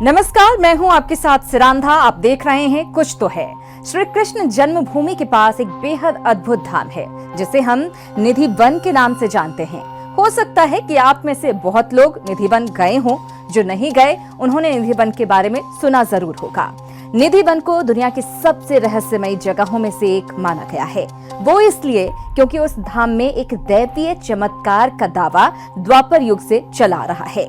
नमस्कार, मैं हूं आपके साथ सिरांधा। आप देख रहे हैं कुछ तो है। श्री कृष्ण जन्मभूमि के पास एक बेहद अद्भुत धाम है जिसे हम निधि वन के नाम से जानते हैं। हो सकता है कि आप में से बहुत लोग निधि वन गए हों। जो नहीं गए उन्होंने निधि वन के बारे में सुना जरूर होगा। निधि वन को दुनिया की सबसे रहस्यमयी जगहों में से एक माना गया है। वो इसलिए क्योंकि उस धाम में एक दैवीय चमत्कार का दावा द्वापर युग से चला आ रहा है।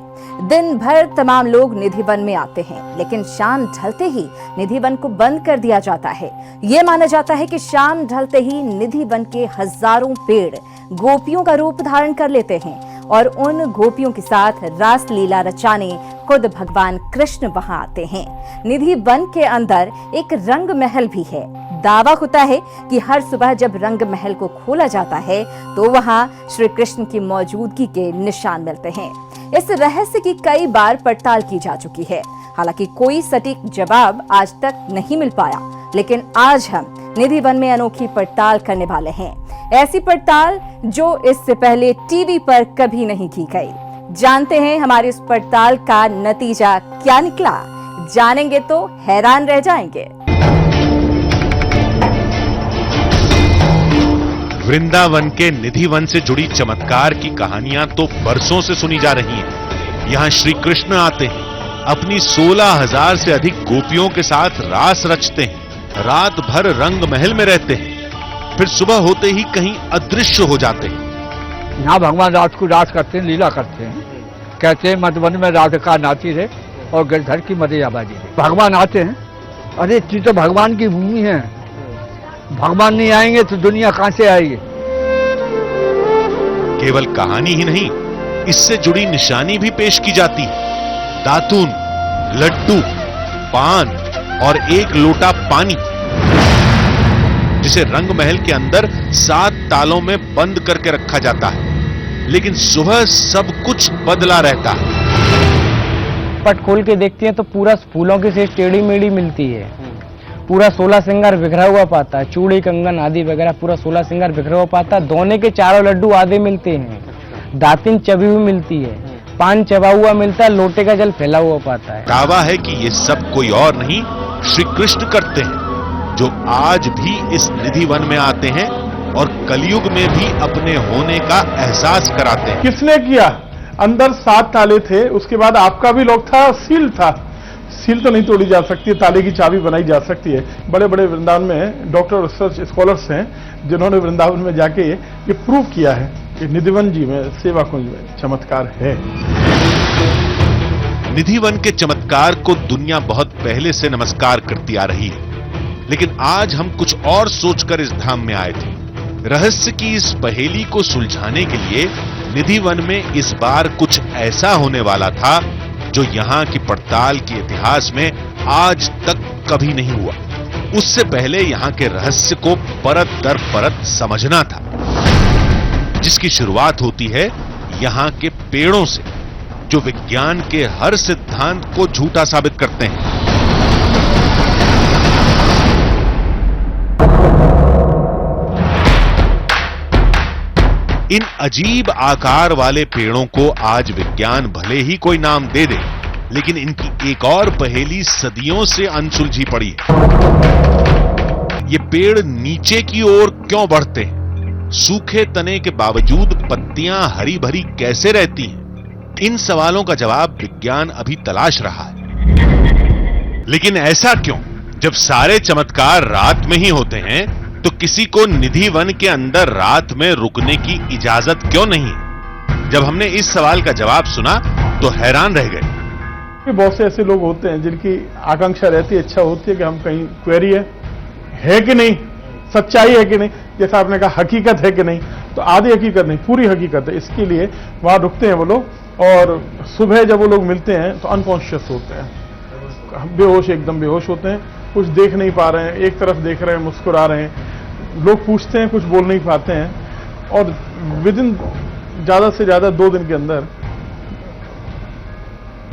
दिन भर तमाम लोग निधि वन में आते हैं, लेकिन शाम ढलते ही निधि वन को बंद कर दिया जाता है। ये माना जाता है कि शाम ढलते ही निधि वन के हजारों पेड़ गोपियों का रूप धारण कर लेते हैं और उन गोपियों के साथ रास लीला रचाने खुद भगवान कृष्ण वहां आते हैं। निधि वन के अंदर एक रंग महल भी है। दावा होता है कि हर सुबह जब रंग महल को खोला जाता है तो वहां श्री कृष्ण की मौजूदगी के निशान मिलते हैं। इस रहस्य की कई बार पड़ताल की जा चुकी है। हालांकि कोई सटीक जवाब आज तक नहीं मिल पाया, लेकिन आज हम निधि वन में अनोखी पड़ताल करने वाले हैं। ऐसी पड़ताल जो इससे पहले टीवी पर कभी नहीं की गई। जानते हैं हमारी इस पड़ताल का नतीजा क्या निकला। जानेंगे तो हैरान रह जाएंगे। वृंदावन के निधि वन से जुड़ी चमत्कार की कहानियां तो बरसों से सुनी जा रही हैं। यहाँ श्री कृष्ण आते हैं, अपनी 16,000 से अधिक गोपियों के साथ रास रचते हैं, रात भर रंग महल में रहते हैं, फिर सुबह होते ही कहीं अदृश्य हो जाते हैं। यहाँ भगवान रात को रास करते हैं, लीला करते हैं। कहते हैं मधुबन में राधिका नाची रहे और गिरधर की मदिरा बाजी रहे। भगवान आते हैं। अरे ये तो भगवान की भूमि है। भगवान नहीं आएंगे तो दुनिया कहां से आएगी। केवल कहानी ही नहीं, इससे जुड़ी निशानी भी पेश की जाती है। दातून, लड्डू, पान और एक लोटा पानी, जिसे रंग महल के अंदर 7 तालों में बंद करके रखा जाता है। लेकिन सुबह सब कुछ बदला रहता है। पट खोल के देखती हैं तो पूरा फूलों की से टेढ़ी मेढ़ी मिलती है। पूरा 16 श्रृंगार बिखरा हुआ पाता है, चूड़ी कंगन आदि वगैरह पूरा 16 श्रृंगार बिखरा हुआ पाता है। दोने के चारों लड्डू आधे मिलते हैं, दातिन चबी हुई मिलती है, पान चबा हुआ मिलता है, लोटे का जल फैला हुआ पाता है। दावा है कि ये सब कोई और नहीं, श्री कृष्ण करते हैं, जो आज भी इस निधि वन में आते हैं और कलयुग में भी अपने होने का एहसास कराते हैं। किसने किया? अंदर 7 ताले थे, उसके बाद आपका भी लॉक था, सील था। सील तो नहीं तोड़ी जा सकती, ताले की चाबी बनाई जा सकती है। बड़े बड़े वृंदावन में डॉक्टर रिसर्च स्कॉलर्स हैं जिन्होंने वृंदावन में जाके ये प्रूव किया है कि निधि वन जी में, सेवा कुंज में चमत्कार है। निधि वन के चमत्कार को दुनिया बहुत पहले से नमस्कार करती आ रही है, लेकिन आज हम कुछ और सोचकर इस धाम में आए थे। रहस्य की इस पहेली को सुलझाने के लिए निधि वन में इस बार कुछ ऐसा होने वाला था जो यहां की पड़ताल के इतिहास में आज तक कभी नहीं हुआ। उससे पहले यहां के रहस्य को परत दर परत समझना था, जिसकी शुरुआत होती है यहां के पेड़ों से, जो विज्ञान के हर सिद्धांत को झूठा साबित करते हैं। इन अजीब आकार वाले पेड़ों को आज विज्ञान भले ही कोई नाम दे दे, लेकिन इनकी एक और पहेली सदियों से अनसुलझी पड़ी है। ये पेड़ नीचे की ओर क्यों बढ़ते हैं? सूखे तने के बावजूद पत्तियां हरी भरी कैसे रहती हैं? इन सवालों का जवाब विज्ञान अभी तलाश रहा है। लेकिन ऐसा क्यों? जब सारे चमत्कार रात में ही होते हैं तो किसी को निधि वन के अंदर रात में रुकने की इजाजत क्यों नहीं? जब हमने इस सवाल का जवाब सुना तो हैरान रह गए। बहुत से ऐसे लोग होते हैं जिनकी आकांक्षा रहती है, इच्छा होती है कि हम कहीं क्वेरी है कि नहीं, सच्चाई है कि नहीं, जैसा आपने कहा हकीकत है कि नहीं, तो आधी हकीकत नहीं, पूरी हकीकत है। इसके लिए वहां रुकते हैं वो लोग और सुबह जब वो लोग मिलते हैं तो अनकॉन्शियस होते हैं, बेहोश, एकदम बेहोश होते हैं, कुछ देख नहीं पा रहे हैं, एक तरफ देख रहे हैं, मुस्कुरा रहे हैं। लोग पूछते हैं, कुछ बोल नहीं पाते हैं और विद इन ज्यादा से ज्यादा 2 दिन के अंदर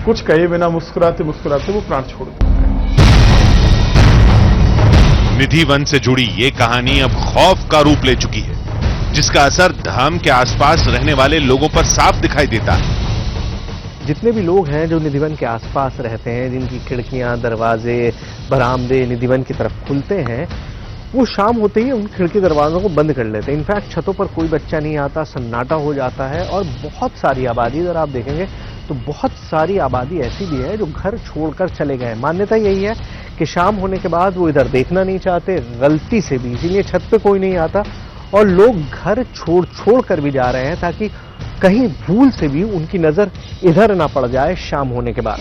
कुछ कहे बिना मुस्कुराते मुस्कुराते वो प्राण छोड़ देते हैं। निधि वन से जुड़ी ये कहानी अब खौफ का रूप ले चुकी है, जिसका असर धाम के आसपास रहने वाले लोगों पर साफ दिखाई देता है। जितने भी लोग हैं जो निधिवन के आसपास रहते हैं, जिनकी खिड़कियां, दरवाजे, बरामदे निधिवन की तरफ खुलते हैं, वो शाम होते ही उन खिड़की दरवाजों को बंद कर लेते हैं। इनफैक्ट छतों पर कोई बच्चा नहीं आता, सन्नाटा हो जाता है। और बहुत सारी आबादी, अगर आप देखेंगे तो बहुत सारी आबादी ऐसी भी है जो घर छोड़कर चले गए। मान्यता यही है कि शाम होने के बाद वो इधर देखना नहीं चाहते, गलती से भी, इसीलिए छत पे कोई नहीं आता और लोग घर छोड़ कर भी जा रहे हैं ताकि कहीं भूल से भी उनकी नजर इधर ना पड़ जाए शाम होने के बाद।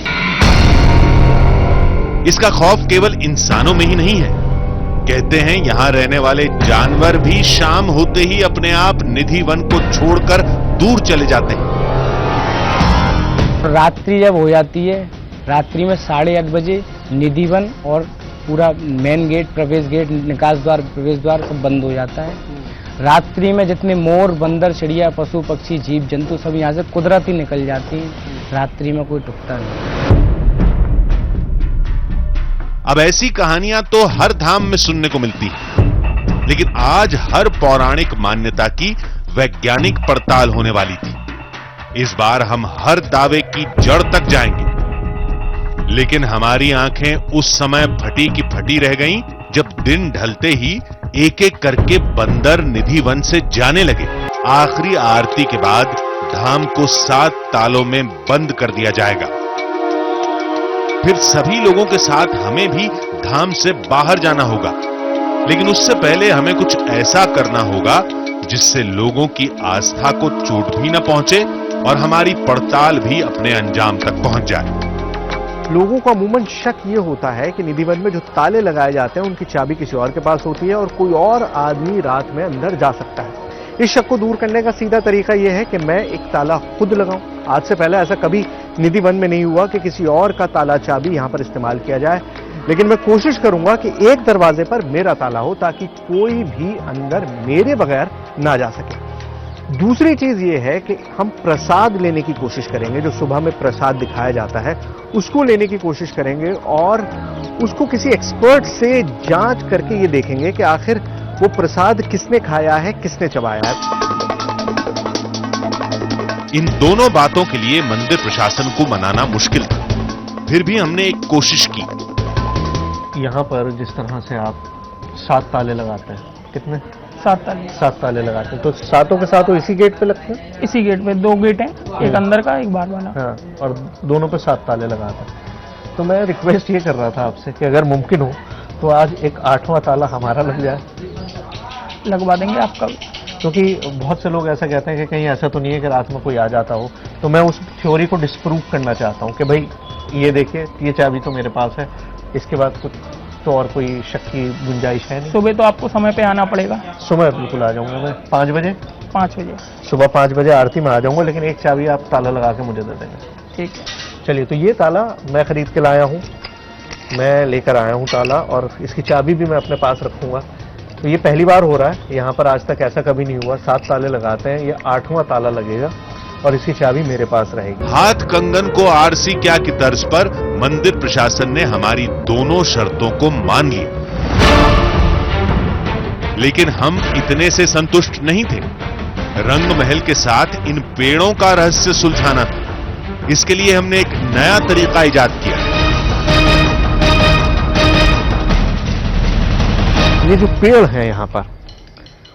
इसका खौफ केवल इंसानों में ही नहीं है। कहते हैं यहां रहने वाले जानवर भी शाम होते ही अपने आप निधि वन को छोड़कर दूर चले जाते हैं। रात्रि जब हो जाती है, रात्रि में 8:30 बजे निधि वन और पूरा मेन गेट, प्रवेश गेट, निकास द्वार, प्रवेश द्वार सब बंद हो जाता है। रात्रि में जितने मोर, बंदर, चिड़िया, पशु, पक्षी, जीव जंतु सब यहाँ से कुदरती निकल जाती हैं। रात्रि में कोई टुकता नहीं। अब ऐसी कहानियां तो हर धाम में सुनने को मिलती है, लेकिन आज हर पौराणिक मान्यता की वैज्ञानिक पड़ताल होने वाली थी। इस बार हम हर दावे की जड़ तक जाएंगे, लेकिन हमारी आंखें उस समय फटी की फटी रह गईं जब दिन ढलते ही एक एक करके बंदर निधि वन से जाने लगे। आखिरी आरती के बाद धाम को 7 तालों में बंद कर दिया जाएगा। फिर सभी लोगों के साथ हमें भी धाम से बाहर जाना होगा, लेकिन उससे पहले हमें कुछ ऐसा करना होगा जिससे लोगों की आस्था को चोट भी न पहुंचे और हमारी पड़ताल भी अपने अंजाम तक पहुंच जाए। लोगों को अमूमन शक ये होता है कि निधिवन में जो ताले लगाए जाते हैं उनकी चाबी किसी और के पास होती है और कोई और आदमी रात में अंदर जा सकता है। इस शक को दूर करने का सीधा तरीका यह है कि मैं एक ताला खुद लगाऊं। आज से पहले ऐसा कभी निधिवन में नहीं हुआ कि किसी और का ताला चाबी यहां पर इस्तेमाल किया जाए, लेकिन मैं कोशिश करूंगा कि एक दरवाजे पर मेरा ताला हो ताकि कोई भी अंदर मेरे बगैर ना जा सके। दूसरी चीज ये है कि हम प्रसाद लेने की कोशिश करेंगे। जो सुबह में प्रसाद दिखाया जाता है उसको लेने की कोशिश करेंगे और उसको किसी एक्सपर्ट से जांच करके ये देखेंगे कि आखिर वो प्रसाद किसने खाया है, किसने चबाया है। इन दोनों बातों के लिए मंदिर प्रशासन को मनाना मुश्किल था, फिर भी हमने एक कोशिश की। यहाँ पर जिस तरह से आप 7 ताले लगाते हैं, कितने? 7 ताले लगाते हैं, तो सातों के साथ इसी गेट पे लगते हैं? इसी गेट में 2 गेट हैं, एक अंदर का, एक बाहर वाला। हाँ, और दोनों पे 7 ताले लगाते हैं। तो मैं रिक्वेस्ट ये कर रहा था आपसे कि अगर मुमकिन हो तो आज एक 8वां ताला हमारा लग जाए। लगवा देंगे आपका, क्योंकि बहुत से लोग ऐसा कहते हैं कि कहीं ऐसा तो नहीं है कि रात में कोई आ जाता हो। तो मैं उस थ्योरी को डिस्प्रूव करना चाहता हूँ कि भाई ये देखिए, ये चाबी तो मेरे पास है, इसके बाद कुछ तो और कोई शक की गुंजाइश है नहीं। सुबह तो आपको समय पे आना पड़ेगा। सुबह बिल्कुल आ जाऊंगा मैं 5 बजे। 5 बजे सुबह 5 बजे आरती में आ जाऊंगा, लेकिन एक चाबी आप ताला लगा के मुझे दे देंगे। ठीक है, चलिए। तो ये ताला मैं खरीद के लाया हूँ, मैं लेकर आया हूँ ताला, और इसकी चाबी भी मैं अपने पास रखूंगा। तो ये पहली बार हो रहा है, यहाँ पर आज तक ऐसा कभी नहीं हुआ। 7 ताले लगाते हैं, ये 8वां ताला लगेगा और इसकी चाबी मेरे पास रहेगी। हाथ कंगन को आरसी क्या की तर्ज पर मंदिर प्रशासन ने हमारी दोनों शर्तों को मान लिया, लेकिन हम इतने से संतुष्ट नहीं थे। रंग महल के साथ इन पेड़ों का रहस्य सुलझाना था। इसके लिए हमने एक नया तरीका इजाद किया। ये जो पेड़ हैं यहाँ पर,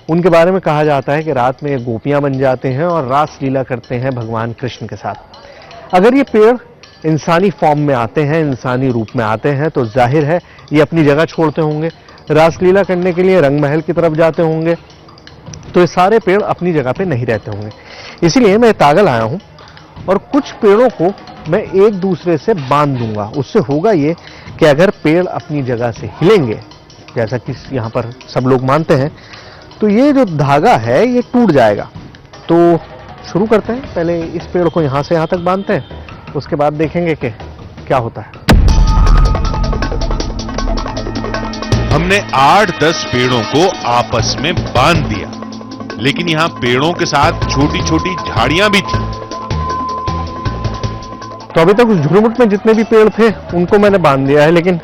उनके बारे में कहा जाता है कि रात में गोपियां बन जाते हैं और रास लीला करते हैं भगवान कृष्ण के साथ। अगर ये पेड़ इंसानी फॉर्म में आते हैं, इंसानी रूप में आते हैं, तो जाहिर है ये अपनी जगह छोड़ते होंगे, रासलीला करने के लिए रंग महल की तरफ जाते होंगे। तो ये सारे पेड़ अपनी जगह पे नहीं रहते होंगे। इसीलिए मैं तागा लाया हूं और कुछ पेड़ों को मैं एक दूसरे से बांध दूंगा। उससे होगा ये कि अगर पेड़ अपनी जगह से हिलेंगे, जैसा कि यहाँ पर सब लोग मानते हैं, तो ये जो धागा है ये टूट जाएगा। तो शुरू करते हैं। पहले इस पेड़ को यहाँ से यहाँ तक बांधते हैं, उसके बाद देखेंगे कि क्या होता है। हमने 8-10 पेड़ों को आपस में बांध दिया, लेकिन यहां पेड़ों के साथ छोटी छोटी झाड़ियां भी थी। तो अभी तक उस झुरमुट में जितने भी पेड़ थे उनको मैंने बांध दिया है, लेकिन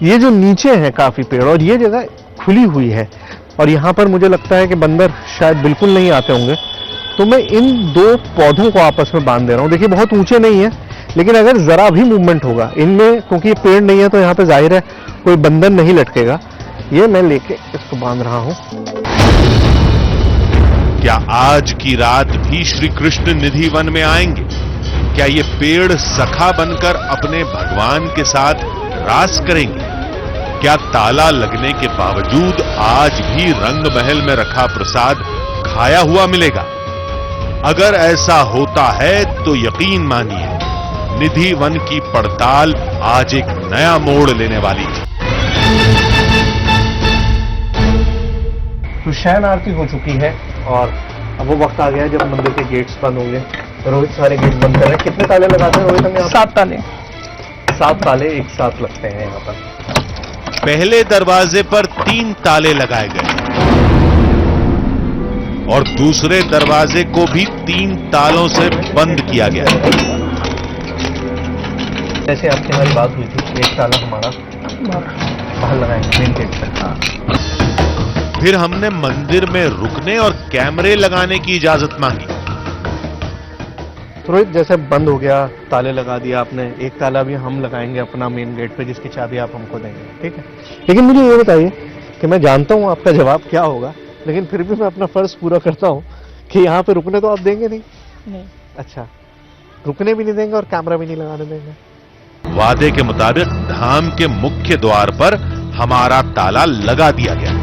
ये जो नीचे हैं काफी पेड़, और ये जगह खुली हुई है, और यहाँ पर मुझे लगता है कि बंदर शायद बिल्कुल नहीं आते होंगे, तो मैं इन दो पौधों को आपस में बांध दे रहा हूं। देखिए बहुत ऊंचे नहीं है, लेकिन अगर जरा भी मूवमेंट होगा इनमें, क्योंकि ये पेड़ नहीं है तो यहाँ पे जाहिर है कोई बंधन नहीं लटकेगा। ये मैं लेके इसको बांध रहा हूं। क्या आज की रात भी श्री कृष्ण निधि वन में आएंगे? क्या ये पेड़ सखा बनकर अपने भगवान के साथ रास करेंगे? क्या ताला लगने के बावजूद आज भी रंग महल में रखा प्रसाद खाया हुआ मिलेगा? अगर ऐसा होता है तो यकीन मानिए, निधि वन की पड़ताल आज एक नया मोड़ लेने वाली है। तो शयन आरती हो चुकी है और अब वो वक्त आ गया है जब मंदिर के गेट्स बंद होंगे। रोहित सारे गेट बंद कर रहे हैं। कितने ताले लगाते हैं रोहित? हमें 7 ताले। 7 ताले एक साथ लगते हैं यहाँ पर। पहले दरवाजे पर 3 ताले लगाए गए और दूसरे दरवाजे को भी 3 तालों से बंद किया गया। जैसे आपकी हमारी बात हुई थी, एक ताला हमारा बाहर लगाएंगे मेन गेट पर। फिर हमने मंदिर में रुकने और कैमरे लगाने की इजाजत मांगी। रोहित जैसे बंद हो गया, ताले लगा दिया आपने, एक ताला भी हम लगाएंगे अपना मेन गेट पे, जिसकी चाबी आप हमको देंगे, ठीक है? लेकिन मुझे ये बताइए कि मैं जानता हूँ आपका जवाब क्या होगा, लेकिन फिर भी मैं अपना फर्ज पूरा करता हूँ कि यहाँ पे रुकने तो आप देंगे नहीं। अच्छा, रुकने भी नहीं देंगे और कैमरा भी नहीं लगाने देंगे। वादे के मुताबिक धाम के मुख्य द्वार पर हमारा ताला लगा दिया गया।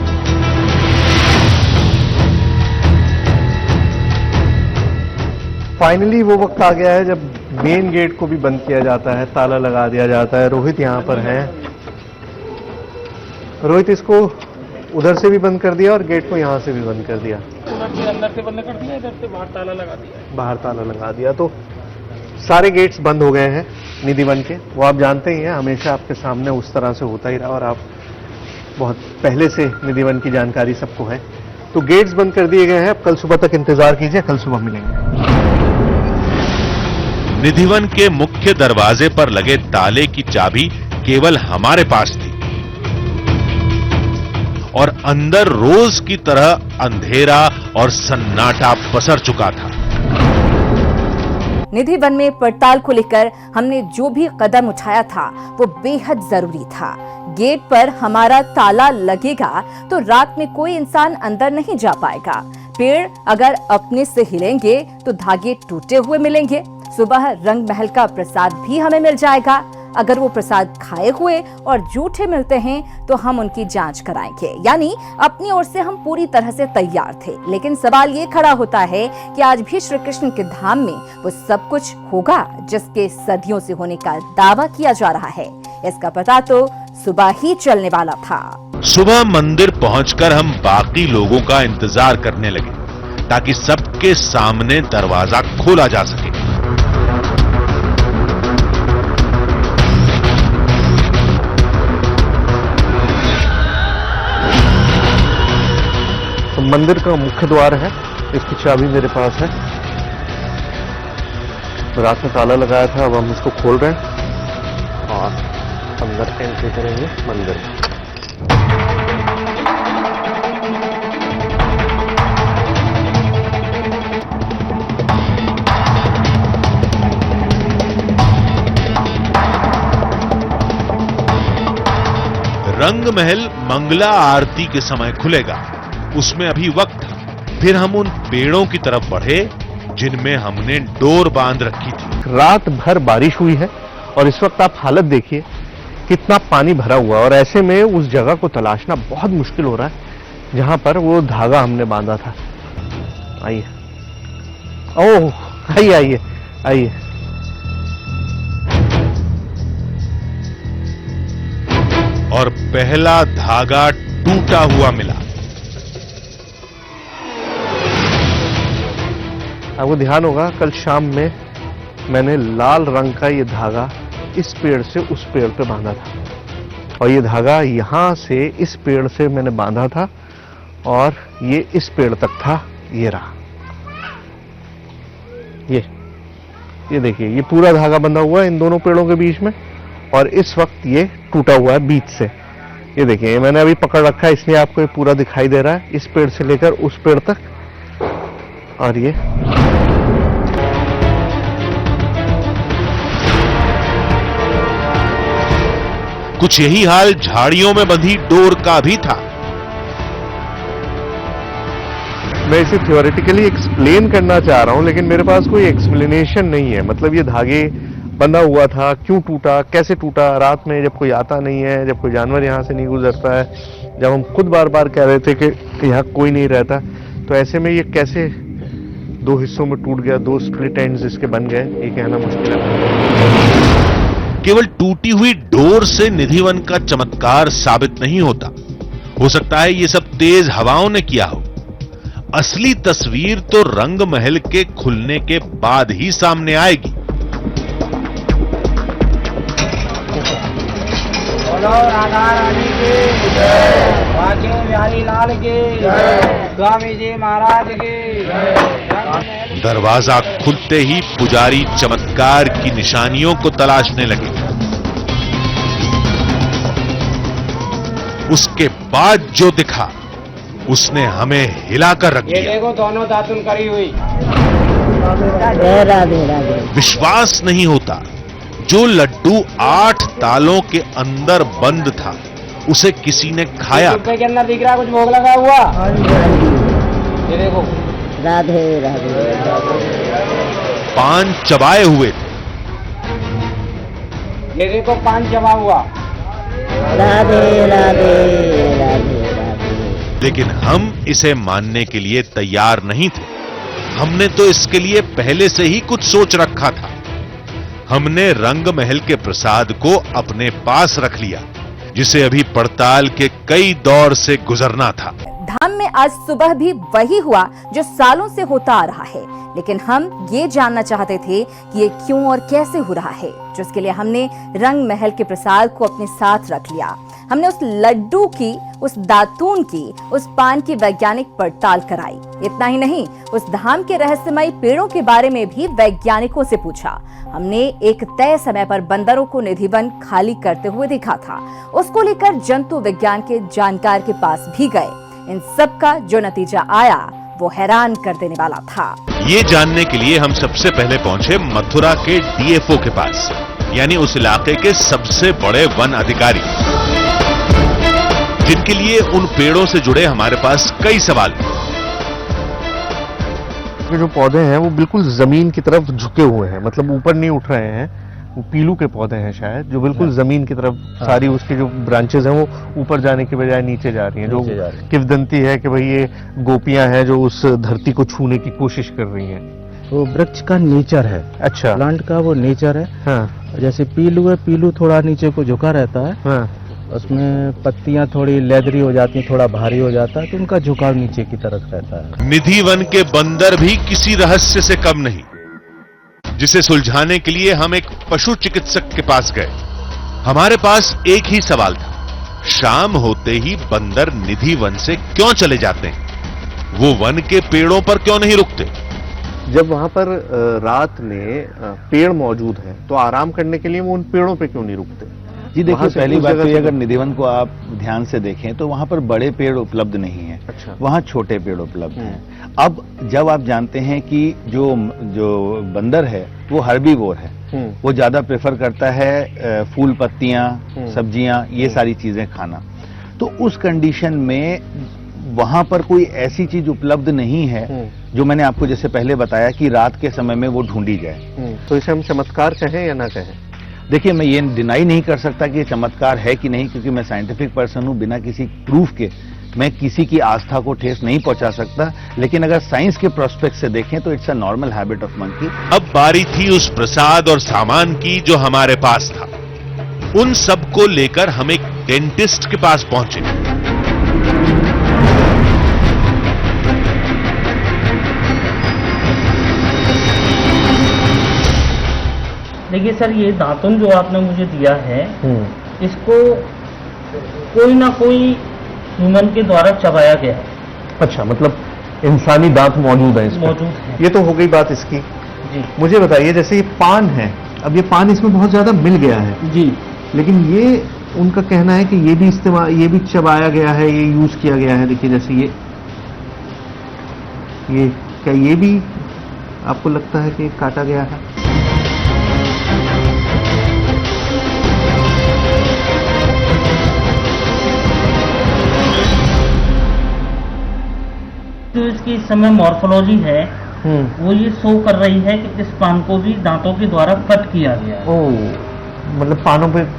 फाइनली वो वक्त आ गया है जब मेन गेट को भी बंद किया जाता है, ताला लगा दिया जाता है। रोहित यहाँ पर है। रोहित इसको उधर से भी बंद कर दिया और गेट को यहाँ से भी बंद कर दिया। अंदर से बंद कर दिया, इधर से बाहर ताला लगा दिया। बाहर ताला लगा दिया। तो सारे गेट्स बंद हो गए हैं निधि वन के। वो आप जानते ही हैं, हमेशा आपके सामने उस तरह से होता ही रहा और आप बहुत पहले से निधि वन की जानकारी सबको है। तो गेट्स बंद कर दिए गए हैं। अब कल सुबह तक इंतजार कीजिए, कल सुबह मिलेंगे। निधि वन के मुख्य दरवाजे पर लगे ताले की चाबी केवल हमारे पास थी और अंदर रोज की तरह अंधेरा और सन्नाटा पसर चुका था। निधि वन में पड़ताल को लेकर हमने जो भी कदम उठाया था वो बेहद जरूरी था। गेट पर हमारा ताला लगेगा तो रात में कोई इंसान अंदर नहीं जा पाएगा। पेड़ अगर अपने से हिलेंगे तो धागे टूटे हुए मिलेंगे। सुबह रंग महल का प्रसाद भी हमें मिल जाएगा। अगर वो प्रसाद खाए हुए और झूठे मिलते हैं तो हम उनकी जांच कराएंगे। यानी अपनी ओर से हम पूरी तरह से तैयार थे। लेकिन सवाल ये खड़ा होता है कि आज भी श्री कृष्ण के धाम में वो सब कुछ होगा जिसके सदियों से होने का दावा किया जा रहा है। इसका पता तो सुबह ही चलने वाला था। सुबह मंदिर पहुंचकर हम बाकी लोगों का इंतजार करने लगे ताकि सबके सामने दरवाजा खोला जा सके। तो मंदिर का मुख्य द्वार है, इसकी चाबी मेरे पास है। रात में ताला लगाया था, अब हम इसको खोल रहे हैं और अंदर एंट्री करेंगे मंदिर में। रंग महल मंगला आरती के समय खुलेगा, उसमें अभी वक्त है। फिर हम उन पेड़ों की तरफ बढ़े जिनमें हमने डोर बांध रखी थी। रात भर बारिश हुई है और इस वक्त आप हालत देखिए कितना पानी भरा हुआ है और ऐसे में उस जगह को तलाशना बहुत मुश्किल हो रहा है जहां पर वो धागा हमने बांधा था। आइए, ओह आइए आइए आइए। और पहला धागा टूटा हुआ मिला। आपको ध्यान होगा कल शाम में मैंने लाल रंग का ये धागा इस पेड़ से उस पेड़ पे बांधा था और ये धागा यहां से इस पेड़ से मैंने बांधा था और ये इस पेड़ तक था। ये रहा, ये देखिए, ये पूरा धागा बंधा हुआ है इन दोनों पेड़ों के बीच में और इस वक्त ये टूटा हुआ है बीच से। ये देखिए, मैंने अभी पकड़ रखा है इसलिए आपको ये पूरा दिखाई दे रहा है, इस पेड़ से लेकर उस पेड़ तक। और ये कुछ यही हाल झाड़ियों में बंधी डोर का भी था। मैं इसे थ्योरेटिकली एक्सप्लेन करना चाह रहा हूं, लेकिन मेरे पास कोई एक्सप्लेनेशन नहीं है। मतलब ये धागे बंधा हुआ था, क्यों टूटा, कैसे टूटा, रात में जब कोई आता नहीं है, जब कोई जानवर यहां से नहीं गुजरता है, जब हम खुद बार बार कह रहे थे कि यहां कोई नहीं रहता, तो ऐसे में ये कैसे दो हिस्सों में टूट गया, दो स्प्लिट एंड्स इसके बन गए, ये कहना मुश्किल है। केवल टूटी हुई डोर से निधिवन का चमत्कार साबित नहीं होता। हो सकता है ये सब तेज हवाओं ने किया हो। असली तस्वीर तो रंग महल के खुलने के बाद ही सामने आएगी। बोलो राधा रानी की जय, बाके बिहारी लाल की जय, स्वामी जी महाराज की जय। दरवाजा खुलते ही पुजारी चमत्कार की निशानियों को तलाशने लगे। उसके बाद जो दिखा उसने हमें हिलाकर रख ये दिया। देखो दोनों दातुन करी हुई। विश्वास नहीं होता, जो लड्डू 8 तालों के अंदर बंद था उसे किसी ने खाया। डिब्बे के अंदर दिख रहा कुछ भोग लगा हुआ। ये देखो राधे राधे पान चबाए हुए थे। ये देखो पान चबा हुआ। राधे राधे राधे राधे। लेकिन हम इसे मानने के लिए तैयार नहीं थे। हमने तो इसके लिए पहले से ही कुछ सोच रखा था। हमने रंग महल के प्रसाद को अपने पास रख लिया, जिसे अभी पड़ताल के कई दौर से गुजरना था। धाम में आज सुबह भी वही हुआ जो सालों से होता आ रहा है, लेकिन हम ये जानना चाहते थे कि ये क्यों और कैसे हो रहा है, जिसके लिए हमने रंग महल के प्रसाद को अपने साथ रख लिया। हमने उस लड्डू की, उस दातून की, उस पान की वैज्ञानिक पड़ताल कराई। इतना ही नहीं, उस धाम के रहस्यमयी पेड़ों के बारे में भी वैज्ञानिकों से पूछा। हमने एक तय समय पर बंदरों को निधिवन खाली करते हुए देखा था। उसको लेकर जंतु विज्ञान के जानकार के पास भी गए। इन सब का जो नतीजा आया वो हैरान कर देने वाला था। ये जानने के लिए हम सबसे पहले पहुंचे मथुरा के डीएफओ के पास, यानी उस इलाके के सबसे बड़े वन अधिकारी, जिनके लिए उन पेड़ों से जुड़े हमारे पास कई सवाल थे। ये जो पौधे हैं वो बिल्कुल जमीन की तरफ झुके हुए हैं, मतलब ऊपर नहीं उठ रहे हैं। वो पीलू के पौधे हैं शायद, जो बिल्कुल जमीन की तरफ सारी उसकी जो ब्रांचेस हैं वो ऊपर जाने के बजाय नीचे जा रही हैं, जो किंवदंती है कि भाई ये गोपियां हैं जो उस धरती को छूने की कोशिश कर रही हैं। वो वृक्ष का नेचर है। अच्छा, प्लांट का वो नेचर है। हाँ जैसे पीलू है, पीलू थोड़ा नीचे को झुका रहता है, हाँ, उसमें पत्तियां थोड़ी लेदरी हो जाती हैं, थोड़ा भारी हो जाता है, तो उनका झुकाव नीचे की तरफ रहता है। निधिवन के बंदर भी किसी रहस्य से कम नहीं, जिसे सुलझाने के लिए हम एक पशु चिकित्सक के पास गए। हमारे पास एक ही सवाल था, शाम होते ही बंदर निधिवन से क्यों चले जाते हैं? वो वन के पेड़ों पर क्यों नहीं रुकते? जब वहां पर रात में पेड़ मौजूद हैं तो आराम करने के लिए वो उन पेड़ों पे क्यों नहीं रुकते? जी देखिए, वहाँ से पहली उस बात जगह तो ये से- अगर निधिवन को आप ध्यान से देखें तो वहां पर बड़े पेड़ उपलब्ध नहीं हैं। अच्छा। वहां छोटे पेड़ उपलब्ध हैं। अब जब आप जानते हैं कि जो बंदर है वो हर्बीवोर है, वो ज्यादा प्रेफर करता है फूल पत्तियां, सब्जियां, ये सारी चीजें खाना, तो उस कंडीशन में वहां पर कोई ऐसी चीज उपलब्ध नहीं है जो मैंने आपको जैसे पहले बताया कि रात के समय में वो ढूंढी जाए। तो इसे हम चमत्कार कहें या ना कहें? देखिए, मैं ये डिनाई नहीं कर सकता कि ये चमत्कार है कि नहीं, क्योंकि मैं साइंटिफिक पर्सन हूं। बिना किसी प्रूफ के मैं किसी की आस्था को ठेस नहीं पहुंचा सकता, लेकिन अगर साइंस के प्रोस्पेक्ट से देखें तो it's a normal habit of monkey. अब बारी थी उस प्रसाद और सामान की जो हमारे पास था। उन सब को लेकर हम एक डेंटिस्ट के पास पहुंचे। देखिए सर, ये दातुन जो आपने मुझे दिया है, इसको कोई ना कोई ह्यूमन के द्वारा चबाया गया है। अच्छा, मतलब इंसानी दांत मौजूद है इसमें? मौजूद है। ये तो हो गई बात इसकी। जी मुझे बताइए, जैसे ये पान है, अब ये पान इसमें बहुत ज्यादा मिल गया है जी। लेकिन ये उनका कहना है कि ये भी इस्तेमाल, ये भी चबाया गया है, ये यूज किया गया है। देखिए जैसे ये क्या ये भी आपको लगता है कि काटा गया है? जो इसकी इस समय मॉर्फोलॉजी है वो ये शो कर रही है कि इस पान को भी दांतों के द्वारा कट किया गया है। ओह, मतलब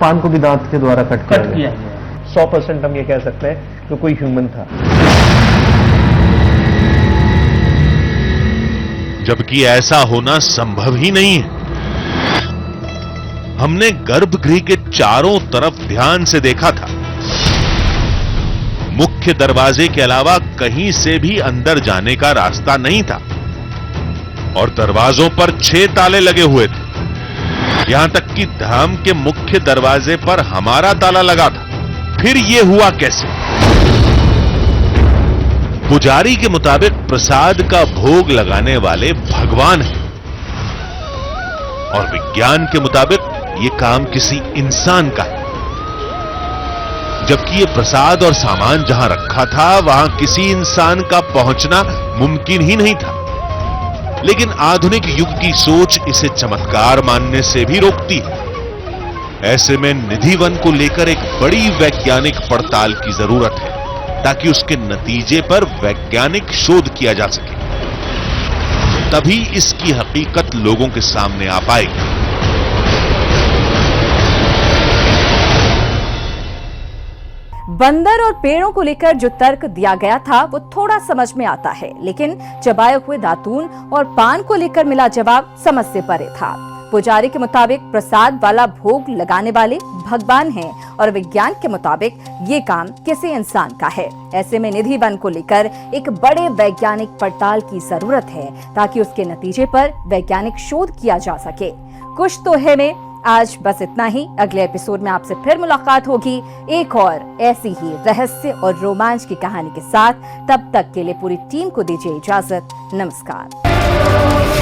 पान को भी दांत के द्वारा कट किया गया है। 100% हम ये कह सकते हैं कि कोई ह्यूमन था। जबकि ऐसा होना संभव ही नहीं है। हमने गर्भगृह के चारों तरफ ध्यान से देखा था। मुख्य दरवाजे के अलावा कहीं से भी अंदर जाने का रास्ता नहीं था और दरवाजों पर 6 ताले लगे हुए थे। यहां तक कि धाम के मुख्य दरवाजे पर हमारा ताला लगा था। फिर यह हुआ कैसे? पुजारी के मुताबिक प्रसाद का भोग लगाने वाले भगवान हैं और विज्ञान के मुताबिक यह काम किसी इंसान का है। जबकि यह प्रसाद और सामान जहां रखा था वहां किसी इंसान का पहुंचना मुमकिन ही नहीं था। लेकिन आधुनिक युग की सोच इसे चमत्कार मानने से भी रोकती है। ऐसे में निधि वन को लेकर एक बड़ी वैज्ञानिक पड़ताल की जरूरत है ताकि उसके नतीजे पर वैज्ञानिक शोध किया जा सके। तभी इसकी हकीकत लोगों के सामने आ पाएगी। बंदर और पेड़ों को लेकर जो तर्क दिया गया था वो थोड़ा समझ में आता है, लेकिन चबाए हुए दातून और पान को लेकर मिला जवाब समझ से परे था। पुजारी के मुताबिक प्रसाद वाला भोग लगाने वाले भगवान हैं और विज्ञान के मुताबिक ये काम किसी इंसान का है। ऐसे में निधि वन को लेकर एक बड़े वैज्ञानिक पड़ताल की जरूरत है ताकि उसके नतीजे पर वैज्ञानिक शोध किया जा सके। कुछ तो है में आज बस इतना ही। अगले एपिसोड में आपसे फिर मुलाकात होगी एक और ऐसी ही रहस्य और रोमांच की कहानी के साथ। तब तक के लिए पूरी टीम को दीजिए इजाजत। नमस्कार।